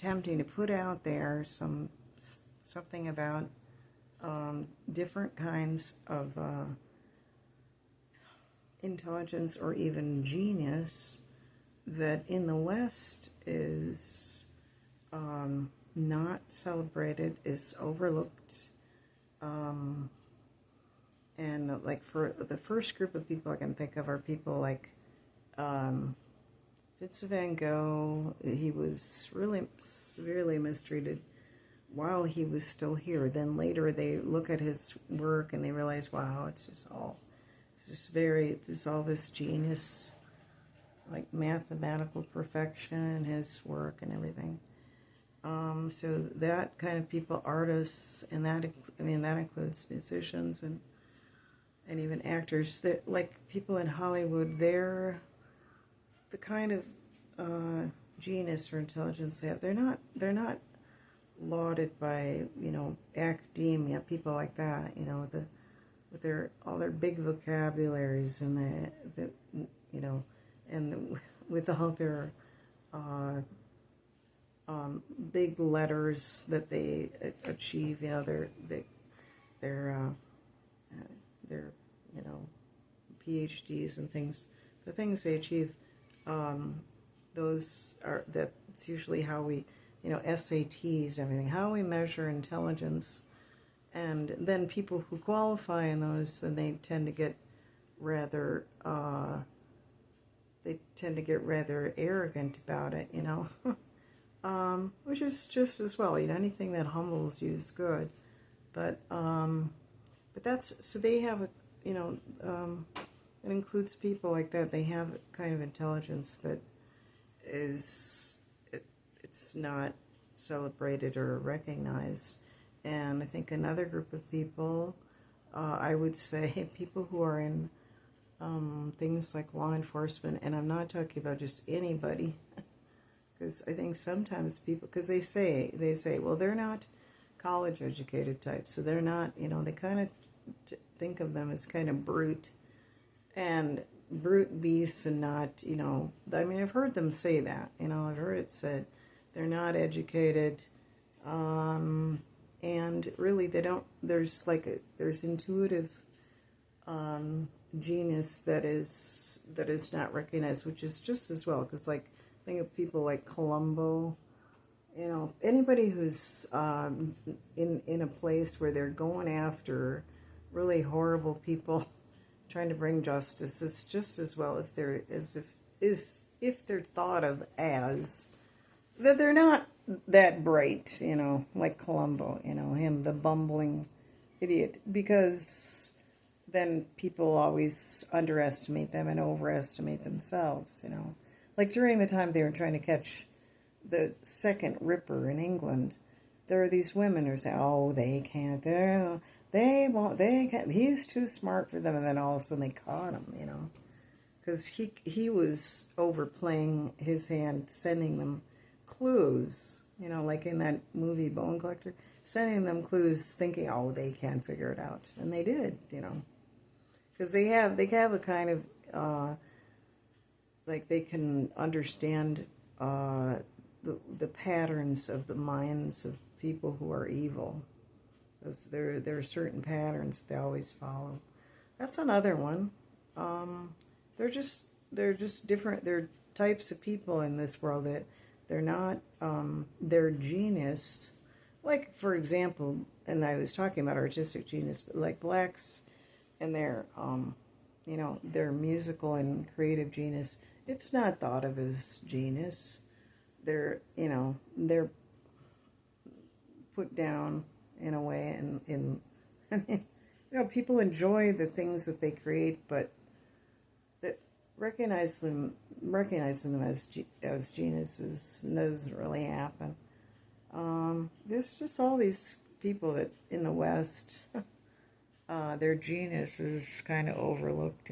attempting to put out there something about different kinds of intelligence or even genius that in the West is not celebrated, is overlooked. And like for the first group of people I can think of are people like Vincent van Gogh. He was really severely mistreated while he was still here. Then later they look at his work and they realize, wow, it's all this genius, like mathematical perfection in his work and everything. So that kind of people, artists, and that includes musicians and even actors. That, like people in Hollywood, they're the kind of genius or intelligence they have. They're not lauded by academia, people like that. With all their big vocabularies and with all their big letters that they achieve. Their PhDs and things. The things they achieve, that's usually how we, SATs, everything, how we measure intelligence. And then people who qualify in those, and they tend to get rather arrogant about it, which is just as well. Anything that humbles you is good, but that's, so they have it includes people like that. They have kind of intelligence that it's not celebrated or recognized. And I think another group of people, I would say people who are in things like law enforcement, and I'm not talking about just anybody, because I think sometimes people, because they say, well, they're not college educated types, so they're not, they kind of think of them as kind of brute beasts and not, I've heard them say that, I've heard it said they're not educated, and really they don't, there's intuitive genius that is not recognized, which is just as well, because think of people like Columbo, anybody who's in a place where they're going after really horrible people, trying to bring justice, is just as well if they're thought of as that they're not that bright, like Columbo, him, the bumbling idiot, because then people always underestimate them and overestimate themselves, Like during the time they were trying to catch the second Ripper in England, there are these women who say, oh, they can't, they can't, he's too smart for them, and then all of a sudden they caught him, because he was overplaying his hand, sending them clues, like in that movie Bone Collector, sending them clues, thinking, oh, they can't figure it out, and they did, because they have a kind of like they can understand the patterns of the minds of people who are evil. Because there are certain patterns they always follow. That's another one. They're just different. They're types of people in this world that they're not their genius. Like, for example, and I was talking about artistic genius, but like blacks and their their musical and creative genius, it's not thought of as genius. They're put down in a way, and people enjoy the things that they create, but that recognizing them as geniuses doesn't really happen. There's just all these people that in the West, their genius is kind of overlooked,